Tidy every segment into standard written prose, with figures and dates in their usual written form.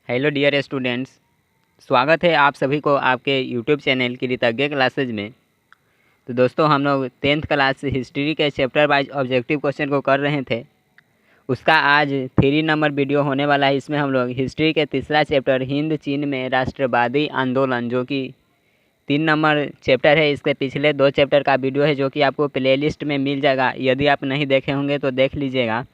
Hello dear students, स्वागत है आप सभी को आपके यूट्यूब चैनल कृतज्ञ क्लासेज में। तो दोस्तों, हम लोग 10th क्लास हिस्ट्री के चैप्टर वाइज ऑब्जेक्टिव क्वेश्चन को कर रहे थे। उसका आज 3 नंबर वीडियो होने वाला है। इसमें हम लोग हिस्ट्री के तीसरा चैप्टर हिंद चीन में राष्ट्रवादी आंदोलन, जो कि 3 नंबर चैप्टर है, इसके पिछले 2 चैप्टर का वीडियो है जो कि आपको प्लेलिस्ट में मिल जाएगा। यदि आप नहीं देखे होंगे तो देख लीजिएगा।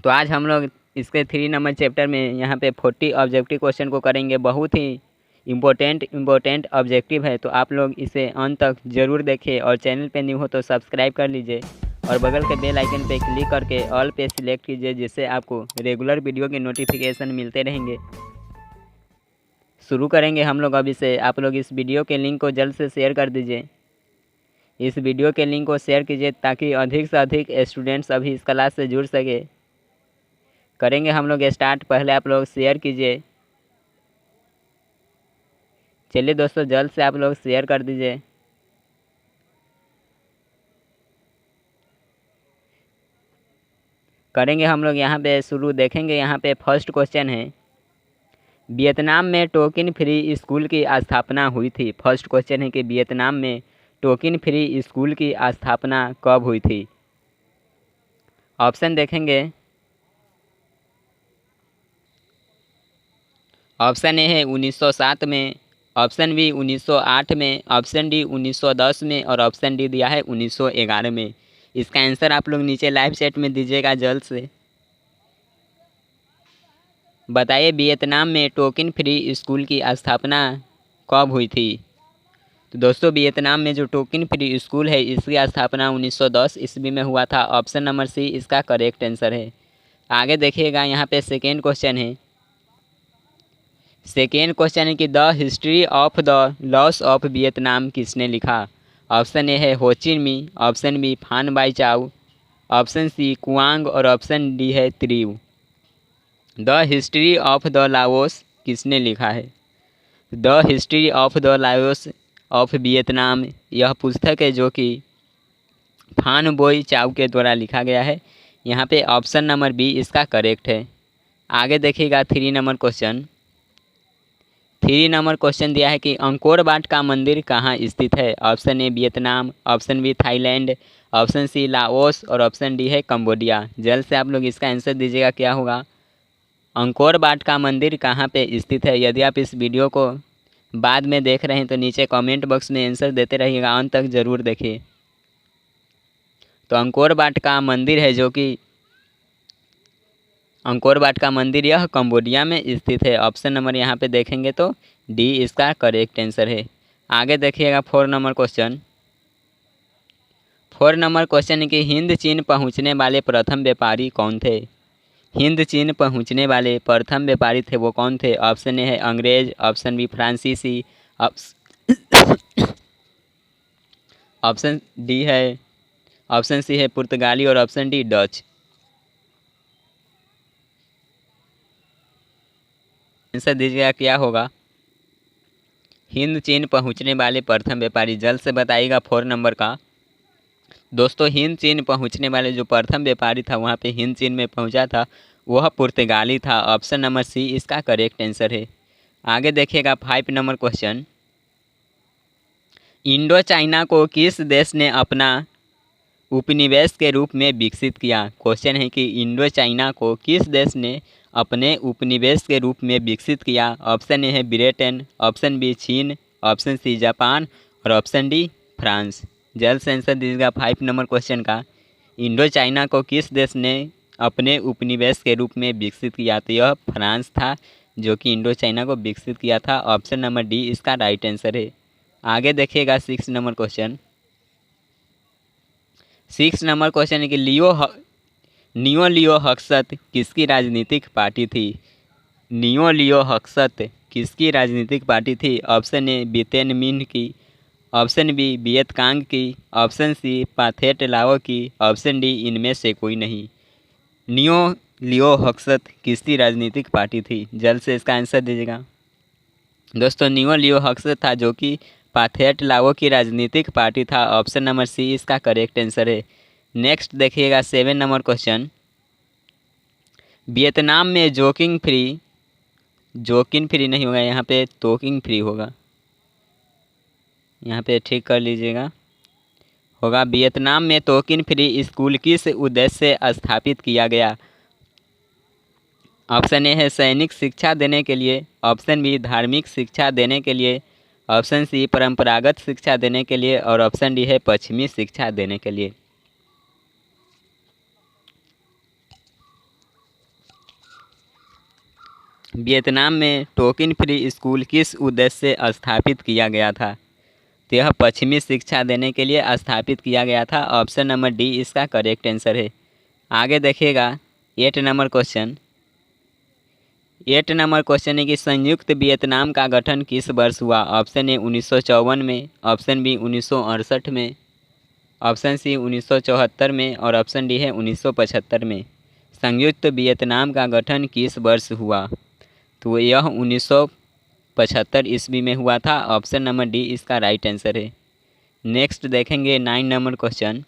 तो आज हम लोग इसके 3 नंबर चैप्टर में यहाँ पे 40 ऑब्जेक्टिव क्वेश्चन को करेंगे। बहुत ही इम्पोर्टेंट ऑब्जेक्टिव है, तो आप लोग इसे अंत तक ज़रूर देखिए और चैनल पे न्यू हो तो सब्सक्राइब कर लीजिए और बगल के बेल आइकन पे क्लिक करके ऑल पे सिलेक्ट कीजिए, जिससे आपको रेगुलर वीडियो के नोटिफिकेशन मिलते रहेंगे। शुरू करेंगे हम लोग अब इसे। आप लोग इस वीडियो के लिंक को जल्द से शेयर कर दीजिए। इस वीडियो के लिंक को शेयर कीजिए ताकि अधिक से अधिक स्टूडेंट्स अभी इस क्लास से जुड़ सके। करेंगे हम लोग स्टार्ट। पहले आप लोग शेयर कीजिए। चलिए दोस्तों, जल्द से आप लोग शेयर कर दीजिए। करेंगे हम लोग यहाँ पे शुरू। देखेंगे यहाँ पे फर्स्ट क्वेश्चन है, वियतनाम में टोकन फ्री स्कूल की स्थापना हुई थी। फर्स्ट क्वेश्चन है कि वियतनाम में टोकन फ्री स्कूल की स्थापना कब हुई थी। ऑप्शन देखेंगे। ऑप्शन ए है 1907 में, ऑप्शन बी 1908 में, ऑप्शन डी 1910 में और ऑप्शन डी दिया है 1911 में। इसका आंसर आप लोग नीचे लाइव चैट में दीजिएगा जल्द से। बताइए वियतनाम में टोकन फ्री स्कूल की स्थापना कब हुई थी। तो दोस्तों, वियतनाम में जो टोकन फ्री स्कूल है इसकी स्थापना 1910 ईस्वी में हुआ था। ऑप्शन नंबर सी इसका करेक्ट आंसर है। आगे देखिएगा, यहाँ पे सेकेंड क्वेश्चन है। सेकेंड क्वेश्चन है कि the history of the loss of Vietnam किसने लिखा। ऑप्शन ए है Ho Chi Minh, option B Phan Boi Chau, option C Quang और ऑप्शन डी है त्रिव। The history of the Laos किसने लिखा है। The history of the Laos of Vietnam यह पुस्तक है जो कि फान बोई चाउ के द्वारा लिखा गया है। यहाँ पे ऑप्शन नंबर बी इसका करेक्ट है। आगे देखिएगा 3 नंबर क्वेश्चन। 3 नंबर क्वेश्चन दिया है कि अंकोर वाट का मंदिर कहाँ स्थित है। Option A Vietnam, option B Thailand, option C Laos और ऑप्शन डी है कंबोडिया। जल्द से आप लोग इसका आंसर दीजिएगा, क्या होगा। अंकोर वाट का मंदिर कहाँ पे स्थित है। यदि आप इस वीडियो को बाद में देख रहे हैं तो नीचे कमेंट बॉक्स में आंसर देते रहिएगा, अंत तक ज़रूर देखिए। तो अंकोर वाट का मंदिर है जो कि अंकोर वाट का मंदिर यह कंबोडिया में स्थित है। ऑप्शन नंबर यहाँ पे देखेंगे तो डी इसका करेक्ट आंसर है। आगे देखिएगा 4 नंबर क्वेश्चन। 4 नंबर क्वेश्चन है कि हिंद चीन पहुँचने वाले प्रथम व्यापारी कौन थे। हिंद चीन पहुँचने वाले प्रथम व्यापारी थे वो कौन थे। ऑप्शन ए है अंग्रेज, ऑप्शन बी फ्रांसीसी, ऑप्शन डी है, ऑप्शन सी है पुर्तगाली और ऑप्शन डी डच। आंसर दीजिएगा, क्या होगा। हिंद चीन पहुंचने वाले प्रथम व्यापारी, जल्द से बताइएगा 4 नंबर का। दोस्तों, हिंद चीन पहुंचने वाले जो प्रथम व्यापारी था वहां पे हिंद चीन में पहुंचा था वह पुर्तगाली था। ऑप्शन नंबर सी इसका करेक्ट आंसर है। आगे देखिएगा 5 नंबर क्वेश्चन। इंडो चाइना को किस देश ने अपना उपनिवेश के रूप में विकसित किया। क्वेश्चन है कि इंडो चाइना को किस देश ने अपने उपनिवेश के रूप में विकसित किया। ऑप्शन ए है ब्रिटेन, ऑप्शन बी चीन, ऑप्शन सी जापान और ऑप्शन डी फ्रांस। जल्द से आंसर दीजिएगा 5 नंबर क्वेश्चन का। इंडो चाइना को किस देश ने अपने उपनिवेश के रूप में विकसित किया। तो यह फ्रांस था जो कि इंडो चाइना को विकसित किया था। ऑप्शन नंबर डी इसका राइट आंसर है। आगे देखिएगा 6 नंबर क्वेश्चन। 6 नंबर क्वेश्चन है कि नियो लियो हक्सत किसकी राजनीतिक पार्टी थी। नियो लियो हक्सत किसकी राजनीतिक पार्टी थी। ऑप्शन ए वियतनाम मिन्ह की, ऑप्शन बी वियतकांग की, ऑप्शन सी पाथेट लाओ की, ऑप्शन डी इनमें से कोई नहीं। नियो लियो हक्सत किसकी राजनीतिक पार्टी थी। जल्द से इसका आंसर दीजिएगा। दोस्तों, नियो लियो हक्सत था जो कि पाथेट लाओ की राजनीतिक पार्टी था। ऑप्शन नंबर सी इसका करेक्ट आंसर है। नेक्स्ट देखिएगा 7 नंबर क्वेश्चन। वियतनाम में जोकिंग फ्री जोकिन फ्री नहीं होगा, यहाँ पे तोकिंग फ्री होगा। यहाँ पे ठीक कर लीजिएगा, होगा वियतनाम में तोकिन फ्री स्कूल किस उद्देश्य से स्थापित किया गया। ऑप्शन ए है सैनिक शिक्षा देने के लिए, ऑप्शन बी धार्मिक शिक्षा देने के लिए, ऑप्शन सी परंपरागत शिक्षा देने के लिए और ऑप्शन डी है पश्चिमी शिक्षा देने के लिए। वियतनाम में टोकन फ्री स्कूल किस उद्देश्य से स्थापित किया गया था। तो यह पश्चिमी शिक्षा देने के लिए स्थापित किया गया था। ऑप्शन नंबर डी इसका करेक्ट आंसर है। आगे देखिएगा 8 नंबर क्वेश्चन। 8 नंबर क्वेश्चन है कि संयुक्त वियतनाम का गठन किस वर्ष हुआ। ऑप्शन ए 1954 में, ऑप्शन बी 1968 में, ऑप्शन सी 1974 में और ऑप्शन डी है 1975 में। संयुक्त वियतनाम का गठन किस वर्ष हुआ। तो यह 1975 ईस्वी में हुआ था। ऑप्शन नंबर डी इसका राइट आंसर है। नेक्स्ट देखेंगे 9 नंबर क्वेश्चन।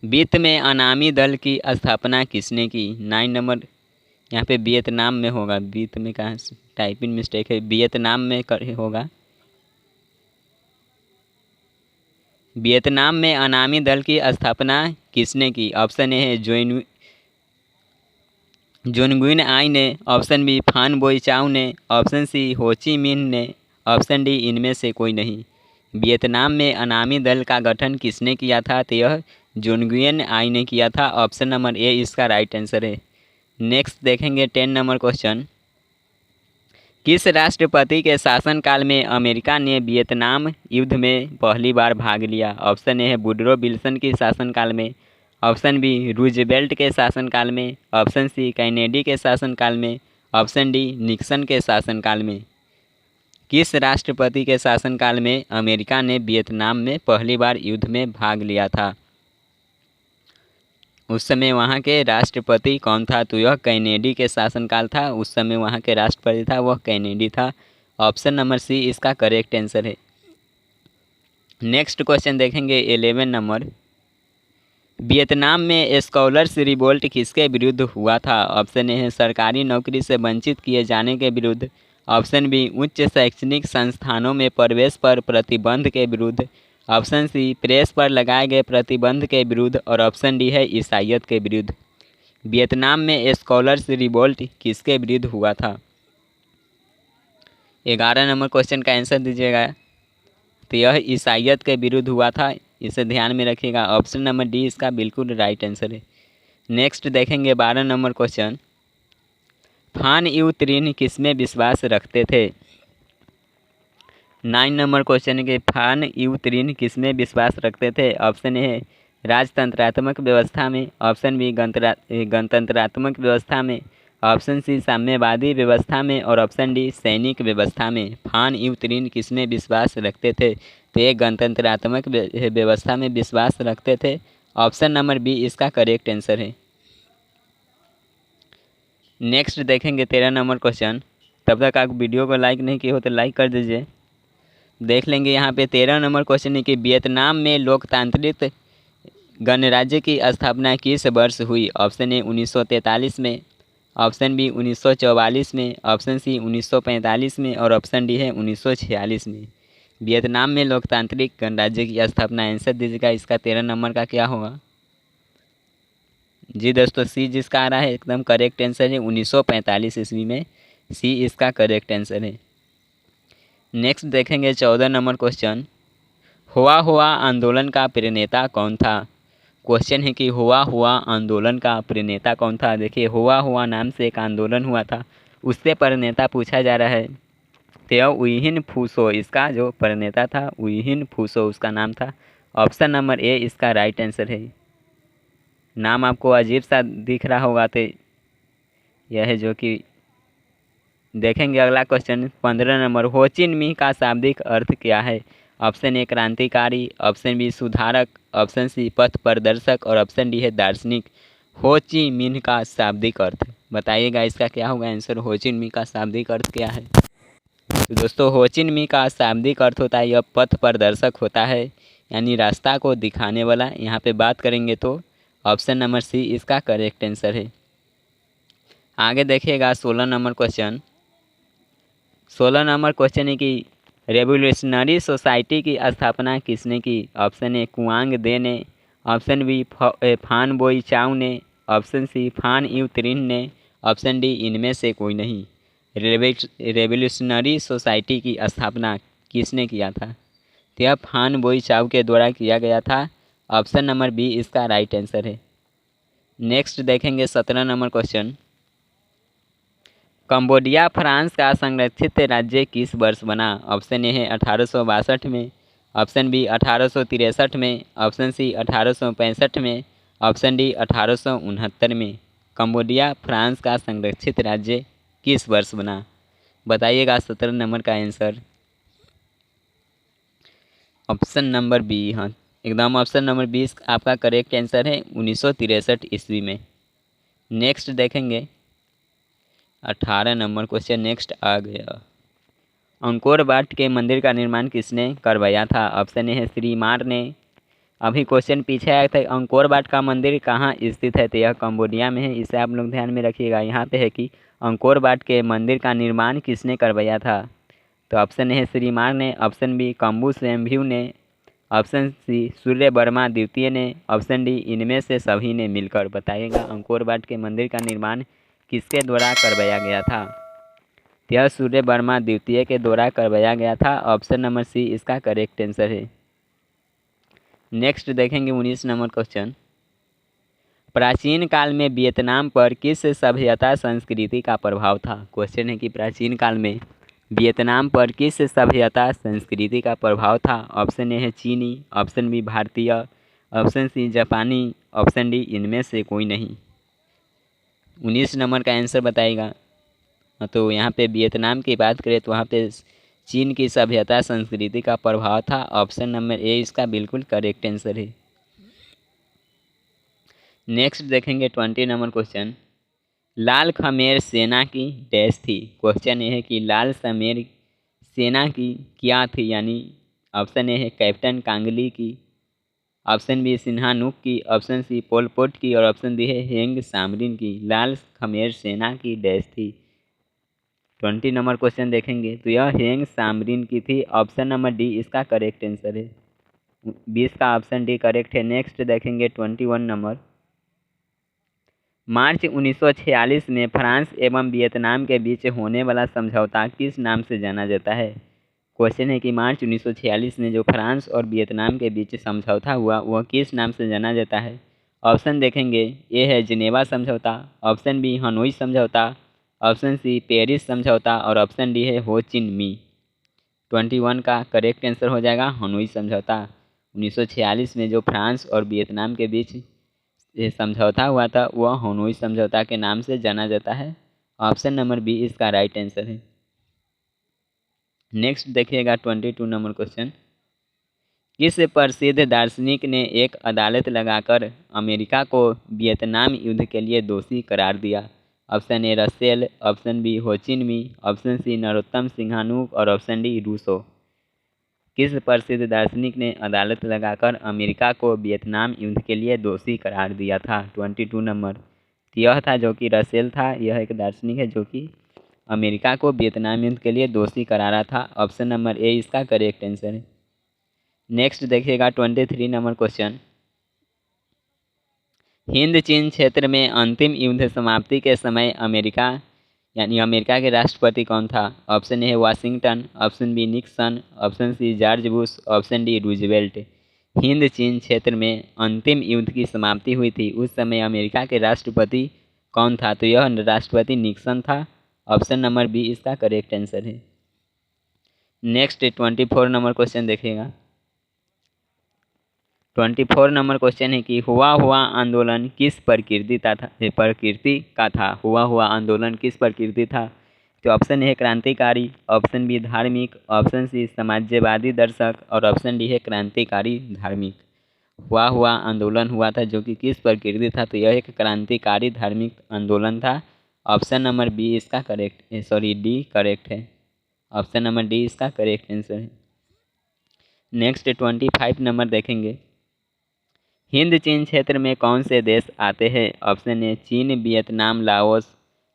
वित्त में अनामी दल की स्थापना किसने की। 9 नंबर यहाँ पे वियतनाम में होगा, वित्त में कहाँ टाइपिंग मिस्टेक है, वियतनाम में होगा। वियतनाम में अनामी दल की स्थापना किसने की। ऑप्शन ए है जोनगुइन आई ने, ऑप्शन बी फान बोई चाउ ने, ऑप्शन सी हो ची मिन्ह ने, ऑप्शन डी इनमें से कोई नहीं। वियतनाम में अनामी दल का गठन किसने किया था। तो यह जोनगुइन आई ने किया था। ऑप्शन नंबर ए इसका राइट आंसर है। नेक्स्ट देखेंगे 10 नंबर क्वेश्चन। किस राष्ट्रपति के शासनकाल में अमेरिका ने वियतनाम युद्ध में पहली बार भाग लिया। ऑप्शन ए है वुडरो विल्सन के शासनकाल में, ऑप्शन बी रूजवेल्ट के शासनकाल में, ऑप्शन सी कैनेडी के शासनकाल में, ऑप्शन डी निक्सन के शासनकाल में। किस राष्ट्रपति के शासनकाल में अमेरिका ने वियतनाम में पहली बार युद्ध में भाग लिया था। उस समय वहाँ के राष्ट्रपति कौन था। तो यह कैनेडी के शासनकाल था। उस समय वहाँ के राष्ट्रपति था वह कैनेडी था। ऑप्शन नंबर सी इसका करेक्ट आंसर है। नेक्स्ट क्वेश्चन देखेंगे 11 नंबर। वियतनाम में स्कॉलर्स रिवोल्ट किसके विरुद्ध हुआ था। ऑप्शन ए है सरकारी नौकरी से वंचित किए जाने के विरुद्ध, ऑप्शन बी उच्च शैक्षणिक संस्थानों में प्रवेश पर प्रतिबंध के विरुद्ध, ऑप्शन सी प्रेस पर लगाए गए प्रतिबंध के विरुद्ध और ऑप्शन डी है ईसाइयत के विरुद्ध। वियतनाम में स्कॉलर्स रिवोल्ट किसके विरुद्ध हुआ था। 11 नंबर क्वेश्चन का आंसर दीजिएगा। तो यह ईसाइयत के विरुद्ध हुआ था, इसे ध्यान में रखिएगा। ऑप्शन नंबर डी इसका बिल्कुल राइट आंसर है। नेक्स्ट देखेंगे 12 नंबर क्वेश्चन। फान यू त्रीन किसमें विश्वास रखते थे। 9 नंबर क्वेश्चन के फान यू त्रीन किसमें विश्वास रखते थे। ऑप्शन ए है राजतंत्रात्मक व्यवस्था में, ऑप्शन बी गणतंत्रात्मक व्यवस्था में, ऑप्शन सी साम्यवादी व्यवस्था में और ऑप्शन डी सैनिक व्यवस्था में। फान यू त्रीन किसमें विश्वास रखते थे। तो ये गणतंत्रात्मक व्यवस्था में विश्वास रखते थे। ऑप्शन नंबर बी इसका करेक्ट आंसर है। नेक्स्ट देखेंगे 13 नंबर क्वेश्चन। तब तक आप वीडियो को लाइक नहीं किए हो तो लाइक कर दीजिए। देख लेंगे यहाँ पे 13 नंबर क्वेश्चन है कि वियतनाम में लोकतांत्रिक गणराज्य की स्थापना किस वर्ष हुई। ऑप्शन ए 1943 में, ऑप्शन बी 1944 में, ऑप्शन सी 1945 में और ऑप्शन डी है 1946 में। वियतनाम में लोकतांत्रिक गणराज्य की स्थापना आंसर दीजिएगा। इसका 13 नंबर का क्या होगा। जी दोस्तों सी जिसका आ रहा है एकदम करेक्ट आंसर है 1945 ईस्वी में। सी इसका करेक्ट आंसर है। नेक्स्ट देखेंगे 14 नंबर क्वेश्चन। हुआ आंदोलन का प्रणेता कौन था। क्वेश्चन है कि हुआ आंदोलन का प्रणेता कौन था। देखिए हुआ नाम से एक आंदोलन हुआ था, उससे प्रणेता पूछा जा रहा है। तो उइहिन फूसो इसका जो प्रणेता था, उइहिन फूसो उसका नाम था। ऑप्शन नंबर ए इसका राइट आंसर है। नाम आपको अजीब सा दिख रहा होगा तो यह है जो कि देखेंगे। अगला क्वेश्चन 15 नंबर। हो चिन मिन्ह का शाब्दिक अर्थ क्या है। ऑप्शन ए क्रांतिकारी, ऑप्शन बी सुधारक, ऑप्शन सी पथ प्रदर्शक और ऑप्शन डी है दार्शनिक। हो ची मिन्ह का शाब्दिक अर्थ बताइएगा, इसका क्या होगा आंसर। हो चिन मिन्ह का शाब्दिक अर्थ क्या है। तो दोस्तों हो चिन मिन्ह का शाब्दिक अर्थ होता है यह पथ प्रदर्शक होता है, यानी रास्ता को दिखाने वाला। यहाँ पे बात करेंगे तो ऑप्शन नंबर सी इसका करेक्ट आंसर है। आगे देखिएगा 16 नंबर क्वेश्चन। 16 नंबर क्वेश्चन है कि रेवोल्यूशनरी सोसाइटी की स्थापना किसने की? ऑप्शन ए कुआंग दे ने, ऑप्शन बी फान बोई चाउ ने, ऑप्शन सी फान यू त्रिन ने, ऑप्शन डी इनमें से कोई नहीं। रेवोल्यूशनरी सोसाइटी की स्थापना किसने किया था? तो यह फान बोई चाउ के द्वारा किया गया था। ऑप्शन नंबर बी इसका राइट आंसर है। नेक्स्ट देखेंगे 17 नंबर क्वेश्चन। कंबोडिया फ्रांस का संरक्षित राज्य किस वर्ष बना? ऑप्शन ए है 1862 में, ऑप्शन बी 1863 में, ऑप्शन सी 1865 में, ऑप्शन डी 1869 में। कंबोडिया फ्रांस का संरक्षित राज्य किस वर्ष बना? बताइएगा 17 नंबर का आंसर। ऑप्शन नंबर बी, हाँ एकदम ऑप्शन नंबर 20 आपका करेक्ट आंसर है, 1963 ईस्वी में। नेक्स्ट देखेंगे 18 नंबर क्वेश्चन नेक्स्ट आ गया। अंकोर वाट के मंदिर का निर्माण किसने करवाया था? ऑप्शन ए है श्री मार ने। अभी क्वेश्चन पीछे आया था अंकोर वाट का मंदिर कहाँ स्थित है, तो यह कंबोडिया में है। इसे आप लोग ध्यान में रखिएगा। यहाँ पे है कि अंकोर वाट के मंदिर का निर्माण किसने करवाया था, तो ऑप्शन ए है श्री मार ने, ऑप्शन बी कम्बू स्वयंभू ने, ऑप्शन सी सूर्य वर्मा द्वितीय ने, ऑप्शन डी इनमें से सभी ने मिलकर। बताइएगा अंकोर वाट के मंदिर का निर्माण किसके द्वारा करवाया गया था? यह सूर्य वर्मा द्वितीय के द्वारा करवाया गया था। ऑप्शन नंबर सी इसका करेक्ट आंसर है। नेक्स्ट देखेंगे 19 नंबर क्वेश्चन। प्राचीन काल में वियतनाम पर किस सभ्यता संस्कृति का प्रभाव था? क्वेश्चन है कि प्राचीन काल में वियतनाम पर किस सभ्यता संस्कृति का प्रभाव था? ऑप्शन ए है चीनी, ऑप्शन बी भारतीय, ऑप्शन सी जापानी, ऑप्शन डी इनमें से कोई नहीं। 19 नंबर का आंसर बताइएगा। तो यहाँ पे वियतनाम की बात करें तो वहाँ पे चीन की सभ्यता संस्कृति का प्रभाव था। ऑप्शन नंबर ए इसका बिल्कुल करेक्ट आंसर है। नेक्स्ट देखेंगे 20 नंबर क्वेश्चन। लाल खमेर सेना की डैश थी? क्वेश्चन ये है कि लाल खमेर सेना की क्या थी, यानी ऑप्शन ए है कैप्टन कांगली की, ऑप्शन बी सिन्हानुक की, ऑप्शन सी पोल पोट की और ऑप्शन डी है हेंग सामरिन की। लाल खमेर सेना की डैश थी। 20 नंबर क्वेश्चन देखेंगे तो यह हेंग सामरिन की थी। ऑप्शन नंबर डी इसका करेक्ट आंसर है। 20 का ऑप्शन डी करेक्ट है। नेक्स्ट देखेंगे 21 नंबर। मार्च 1946 में फ्रांस एवं वियतनाम के बीच होने वाला समझौता किस नाम से जाना जाता है? क्वेश्चन है कि मार्च 1946 में जो फ्रांस और वियतनाम के बीच समझौता हुआ वह किस नाम से जाना जाता है? ऑप्शन देखेंगे, ए है जिनेवा समझौता, ऑप्शन बी हनोई समझौता, ऑप्शन सी पेरिस समझौता और ऑप्शन डी है हो चिन मी। 21 का करेक्ट आंसर हो जाएगा हनोई समझौता। 1946 में जो फ्रांस और वियतनाम के बीच ये समझौता हुआ था वह हनोई समझौता के नाम से जाना जाता है। ऑप्शन नंबर बी इसका राइट आंसर है। नेक्स्ट देखिएगा 22 नंबर क्वेश्चन। किस प्रसिद्ध दार्शनिक ने एक अदालत लगाकर अमेरिका को वियतनाम युद्ध के लिए दोषी करार दिया? Option A Russell, option B Ho Chi Minh, option C Norodom Sihanouk और ऑप्शन डी रूसो। किस प्रसिद्ध दार्शनिक ने अदालत लगाकर अमेरिका को वियतनाम युद्ध के लिए दोषी करार दिया था? 22 नंबर। यह था जो कि रसेल था। यह एक दार्शनिक है जो कि अमेरिका को वियतनाम युद्ध के लिए दोषी करारा था। ऑप्शन नंबर ए इसका करेक्ट आंसर है। नेक्स्ट देखिएगा 23 नंबर क्वेश्चन। हिंद चीन क्षेत्र में अंतिम युद्ध समाप्ति के समय अमेरिका यानी अमेरिका के राष्ट्रपति कौन था? ऑप्शन ए है Washington, option B Nixon, option C George Bush, option D Roosevelt. हिंद चीन क्षेत्र में अंतिम युद्ध की समाप्ति हुई थी उस समय अमेरिका के राष्ट्रपति कौन था? तो यह राष्ट्रपति निक्सन था। ऑप्शन नंबर बी इसका करेक्ट आंसर है। नेक्स्ट 24 नंबर क्वेश्चन देखिएगा। 24 नंबर क्वेश्चन है कि हुआ हुआ आंदोलन किस प्रकृति का था? हुआ हुआ आंदोलन किस प्रकृति था? तो ऑप्शन है क्रांतिकारी, ऑप्शन बी धार्मिक, ऑप्शन सी समाजवादी दर्शक और ऑप्शन डी है क्रांतिकारी धार्मिक। हुआ हुआ आंदोलन हुआ था जो कि किस प्रकृति था? तो यह एक क्रांतिकारी धार्मिक आंदोलन था। ऑप्शन नंबर बी इसका डी करेक्ट है। ऑप्शन नंबर डी इसका करेक्ट आंसर है। नेक्स्ट 25 नंबर देखेंगे। हिंद चीन क्षेत्र में कौन से देश आते हैं? ऑप्शन ए चीन, वियतनाम, लाओस,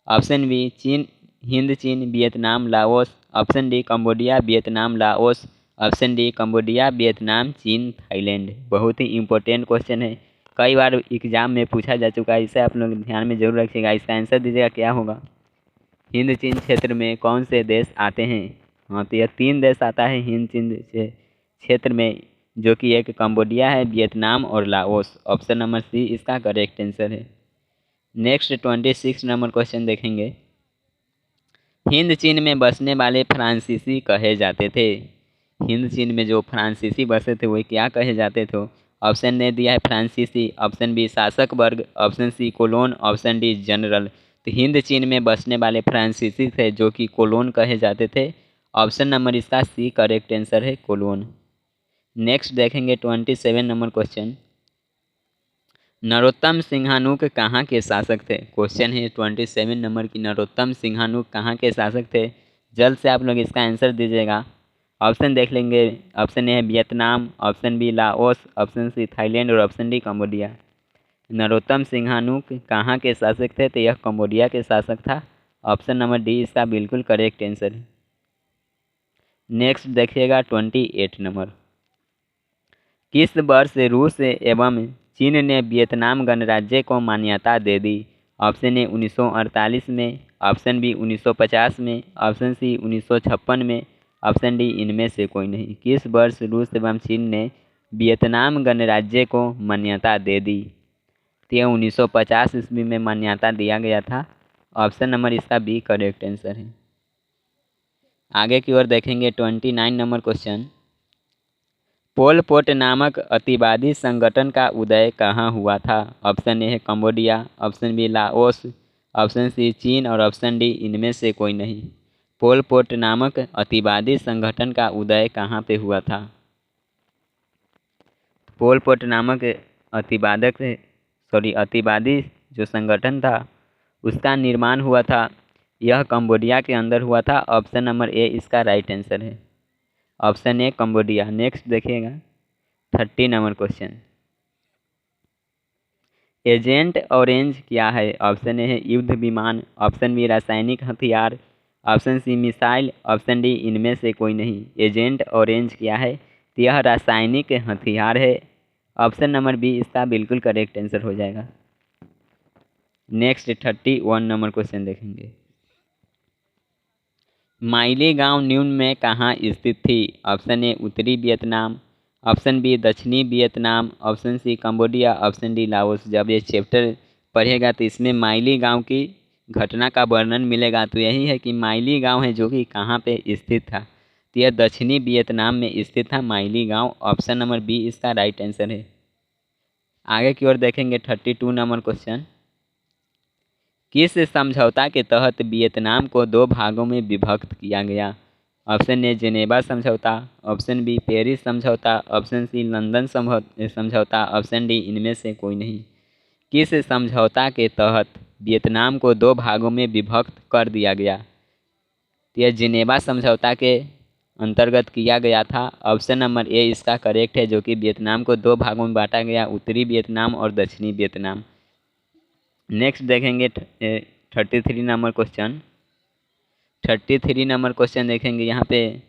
ऑप्शन बी चीन, हिंद चीन Vietnam Laos, option D Cambodia Vietnam Laos, option D Cambodia Vietnam चीन थाईलैंड। बहुत ही इंपॉर्टेंट क्वेश्चन है, कई बार एग्जाम में पूछा जा चुका है, इसे आप लोग ध्यान में जरूर रखिएगा। इसका आंसर दीजिएगा क्या होगा। हिंद चीन क्षेत्र में कौन से देश आते हैं। हाँ, तो यह 3 देश आता है हिंद चीन क्षेत्र में, जो कि एक कंबोडिया है, वियतनाम और लाओस। ऑप्शन नंबर सी इसका करेक्ट आंसर है। नेक्स्ट 26 नंबर क्वेश्चन देखेंगे। हिंद चीन में बसने वाले फ्रांसीसी कहे जाते थे। हिंद चीन में जो फ्रांसीसी बसे थे वो क्या कहे जाते थे। ऑप्शन ने दिया है फ्रांसीसी, ऑप्शन बी शासक वर्ग, option C colon, option D general. तो हिंद चीन में बसने वाले फ्रांसीसी थे जो कि कोलोन कहे जाते थे। ऑप्शन नंबर इसका सी करेक्ट आंसर है, कोलोन। नेक्स्ट देखेंगे 27 नंबर क्वेश्चन। नरोत्तम सिंहानुक कहाँ के शासक थे। क्वेश्चन है 27 नंबर की, नरोत्तम सिंहानुक कहाँ के शासक थे। जल्द से आप लोग इसका आंसर दीजिएगा। ऑप्शन देख लेंगे। ऑप्शन ए है Vietnam, option B Laos, option C Thailand और option D Cambodia. Norodom Sihanouk कहाँ के शासक थे, तो यह कंबोडिया के शासक था। ऑप्शन नंबर डी इसका बिल्कुल करेक्ट आंसर है। नेक्स्ट देखिएगा 28 नंबर। किस वर्ष रूस एवं चीन ने वियतनाम गणराज्य को मान्यता दे दी। ऑप्शन ए 1948 में, ऑप्शन बी 1950 में, ऑप्शन सी 1956 में, ऑप्शन डी इनमें से कोई नहीं। किस वर्ष रूस एवं चीन ने वियतनाम गणराज्य को मान्यता दे दी। तो यह 1950 ईस्वी में मान्यता दिया गया था। ऑप्शन नंबर इसका बी करेक्ट आंसर है। आगे की ओर देखेंगे 29 नंबर क्वेश्चन। पोल पोट नामक अतिवादी संगठन का उदय कहाँ हुआ था। ऑप्शन ए है Cambodia, option B Laos, option C चीन और ऑप्शन डी इनमें से कोई नहीं। पोल पोट नामक अतिवादी संगठन का उदय कहाँ पे हुआ था। पोल पोट नामक अतिवादी जो संगठन था उसका निर्माण हुआ था, यह कंबोडिया के अंदर हुआ था। ऑप्शन नंबर ए इसका राइट आंसर है, ऑप्शन ए कंबोडिया। नेक्स्ट देखिएगा 30 नंबर क्वेश्चन। एजेंट ऑरेंज क्या है। ऑप्शन ए है युद्ध विमान, ऑप्शन बी रासायनिक हथियार, option C missile, option D इनमें से कोई नहीं। एजेंट ऑरेंज क्या है, तो यह रासायनिक हथियार है। ऑप्शन नंबर बी इसका बिल्कुल करेक्ट आंसर हो जाएगा। नेक्स्ट 31 नंबर क्वेश्चन देखेंगे। माइली गांव न्यून में कहाँ स्थित थी। ऑप्शन ए उत्तरी वियतनाम, ऑप्शन बी दक्षिणी Vietnam, option C Cambodia, option D Laos. जब ये चैप्टर पढ़ेगा तो इसमें माइली गांव की घटना का वर्णन मिलेगा। तो यही है कि माइली गांव है जो कि कहाँ पे स्थित था, तो यह दक्षिणी वियतनाम में स्थित था माइली गांव। ऑप्शन नंबर बी इसका राइट आंसर है। आगे की ओर देखेंगे 32 नंबर क्वेश्चन। किस समझौता के तहत वियतनाम को 2 भागों में विभक्त किया गया। ऑप्शन ए जेनेवा समझौता, ऑप्शन बी पेरिस समझौता, ऑप्शन सी लंदन समझौता, ऑप्शन डी इनमें से कोई नहीं। किस समझौता के तहत वियतनाम को 2 भागों में विभक्त कर दिया गया। यह जेनेवा समझौता के अंतर्गत किया गया था। ऑप्शन नंबर ए इसका करेक्ट है, जो कि वियतनाम को 2 भागों में बांटा गया, उत्तरी वियतनाम और दक्षिणी वियतनाम। नेक्स्ट देखेंगे 33 नंबर क्वेश्चन। 33 नंबर क्वेश्चन देखेंगे। यहाँ पे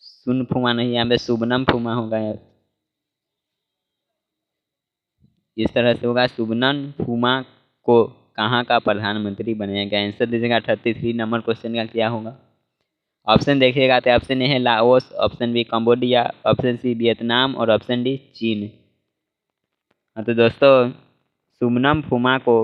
सुन फुमा नहीं, यहाँ पे सुबनम फुमा होगा यार, इस तरह से होगा। सुबनम फुमा को कहाँ का प्रधानमंत्री बनाया गया। आंसर दीजिएगा 33 नंबर क्वेश्चन का क्या होगा। ऑप्शन देखिएगा तो ऑप्शन ए है Laos, option B Cambodia, option C Vietnam और ऑप्शन डी चीन। हाँ तो दोस्तों, सुबनम फुमा को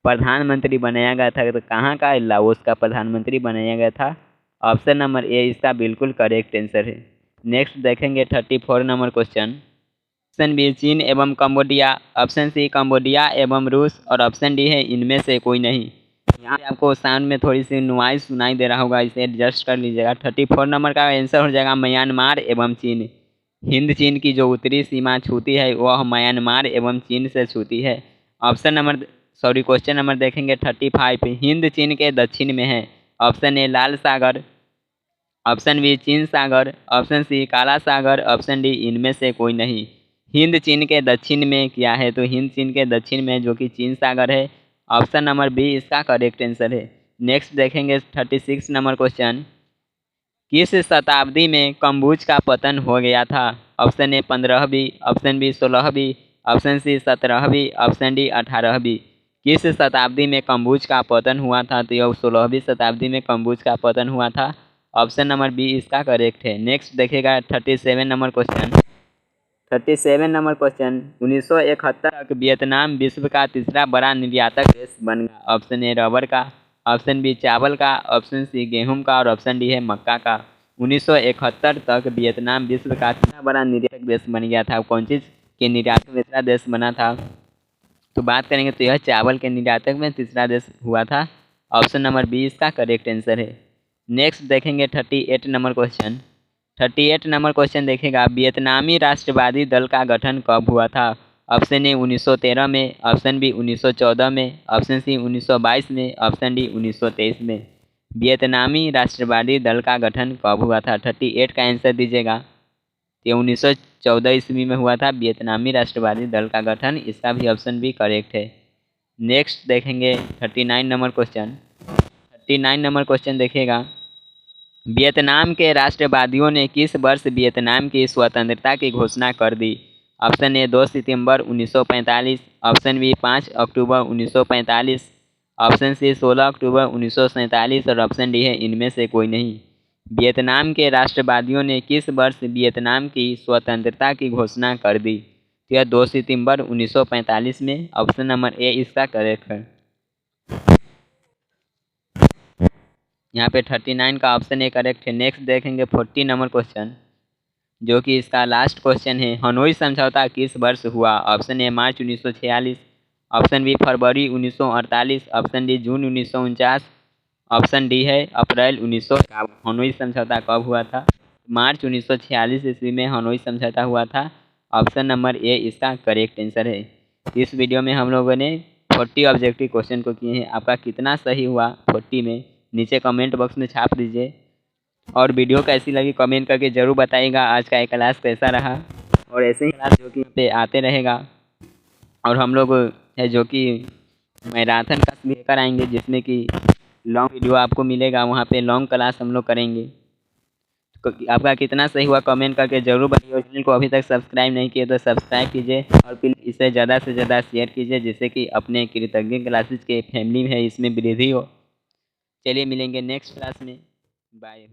प्रधानमंत्री बनाया गया था, तो कहाँ का, लाओस का प्रधानमंत्री बनाया गया था। ऑप्शन नंबर ए इसका बिल्कुल करेक्ट आंसर है। नेक्स्ट देखेंगे 34 नंबर क्वेश्चन। ऑप्शन बी चीन एवं कंबोडिया, ऑप्शन सी कंबोडिया एवं रूस और ऑप्शन डी है इनमें से कोई नहीं। यहाँ पे आपको साउंड में थोड़ी सी नॉइज सुनाई दे रहा होगा, इसे एडजस्ट कर लीजिएगा। 34 नंबर का आंसर हो जाएगा म्यांमार एवं चीन। हिंद चीन की जो उत्तरी सीमा छूती है वह म्यांमार एवं चीन से छूती है। क्वेश्चन नंबर देखेंगे 35। हिंद चीन के दक्षिण में है। ऑप्शन ए लाल सागर, ऑप्शन बी चीन सागर, ऑप्शन सी काला सागर, ऑप्शन डी इनमें से कोई नहीं। हिंद चीन के दक्षिण में क्या है, तो हिंद चीन के दक्षिण में जो कि चीन सागर है। ऑप्शन नंबर बी इसका करेक्ट आंसर है। नेक्स्ट देखेंगे 36 नंबर क्वेश्चन। किस शताब्दी में कम्बुज का पतन हो गया था? ऑप्शन ए 15वीं, ऑप्शन बी 16वीं, ऑप्शन सी 17वीं, ऑप्शन डी 18वीं। किस शताब्दी में कम्बुज का पतन हुआ था? तो यह 16वीं शताब्दी में कम्बुज का पतन हुआ था। ऑप्शन नंबर बी इसका करेक्ट है। नेक्स्ट देखेगा 37 नंबर क्वेश्चन। 37 number question. 1971 तक वियतनाम विश्व का तीसरा बड़ा निर्यातक देश बन गया। ऑप्शन ए रबर का, ऑप्शन बी चावल का, ऑप्शन सी गेहूं का और ऑप्शन डी है मक्का का। 1971 तक वियतनाम विश्व का तीसरा बड़ा निर्यातक देश बन गया था। कौन चीज़ के निर्यातक में तीसरा देश बना था? तो बात करेंगे तो यह चावल के निर्यातक में तीसरा देश हुआ था। ऑप्शन नंबर बी इसका करेक्ट आंसर है। नेक्स्ट देखेंगे 38 नंबर क्वेश्चन। 38 नंबर क्वेश्चन देखेगा, वियतनामी राष्ट्रवादी दल का गठन कब हुआ था? ऑप्शन ए 1913 में, ऑप्शन बी 1914 में, ऑप्शन सी 1922 में, ऑप्शन डी 1923 में। वियतनामी राष्ट्रवादी दल का गठन कब हुआ था? 38 का आंसर दीजिएगा। ये 1914 ईस्वी में हुआ था वियतनामी राष्ट्रवादी दल का गठन। इसका भी ऑप्शन बी करेक्ट है। नेक्स्ट देखेंगे 39 नंबर क्वेश्चन। 39 नंबर क्वेश्चन देखिएगा, वियतनाम के राष्ट्रवादियों ने किस वर्ष वियतनाम की स्वतंत्रता की घोषणा कर दी? ऑप्शन ए 2 सितंबर 1945, ऑप्शन बी 5 अक्टूबर 1945, ऑप्शन सी 16 अक्टूबर 1947 और ऑप्शन डी है इनमें से कोई नहीं। वियतनाम के राष्ट्रवादियों ने किस वर्ष वियतनाम की स्वतंत्रता की घोषणा कर दी? तो यह 2 सितंबर 1945 में। ऑप्शन नंबर ए इसका करेक्ट है। यहाँ पे 39 का ऑप्शन ए करेक्ट है। नेक्स्ट देखेंगे 40 नंबर क्वेश्चन, जो कि इसका लास्ट क्वेश्चन है। हनोई समझौता किस वर्ष हुआ? ऑप्शन ए मार्च 1946, ऑप्शन बी फरवरी 1948, ऑप्शन डी जून 1949, ऑप्शन डी है अप्रैल 1951। हनोई समझौता कब हुआ था? मार्च 1946 ईस्वी में हनोई समझौता हुआ था। ऑप्शन नंबर ए इसका करेक्ट आंसर है। इस वीडियो में हम लोगों ने 40 ऑब्जेक्टिव क्वेश्चन को किए हैं। आपका कितना सही हुआ 40 में नीचे कमेंट बॉक्स में छाप दीजिए, और वीडियो कैसी लगी कमेंट करके ज़रूर बताइएगा। आज का ये क्लास कैसा रहा, और ऐसे ही क्लास जो कि यहाँ पे आते रहेगा। और हम लोग है जो कि मैराथन क्लास भी लेकर आएंगे, जिसमें कि लॉन्ग वीडियो आपको मिलेगा। वहाँ पे लॉन्ग क्लास हम लोग करेंगे। तो आपका कितना सही हुआ कमेंट करके ज़रूर बताइए। चैनल को अभी तक सब्सक्राइब नहीं किए तो सब्सक्राइब कीजिए, और प्लीज़ इसे ज़्यादा से ज़्यादा शेयर कीजिए, जिससे कि अपने कृतज्ञ क्लासेस के फैमिली में इसमें वृद्धि हो। चलिए मिलेंगे नेक्स्ट क्लास में। बाय।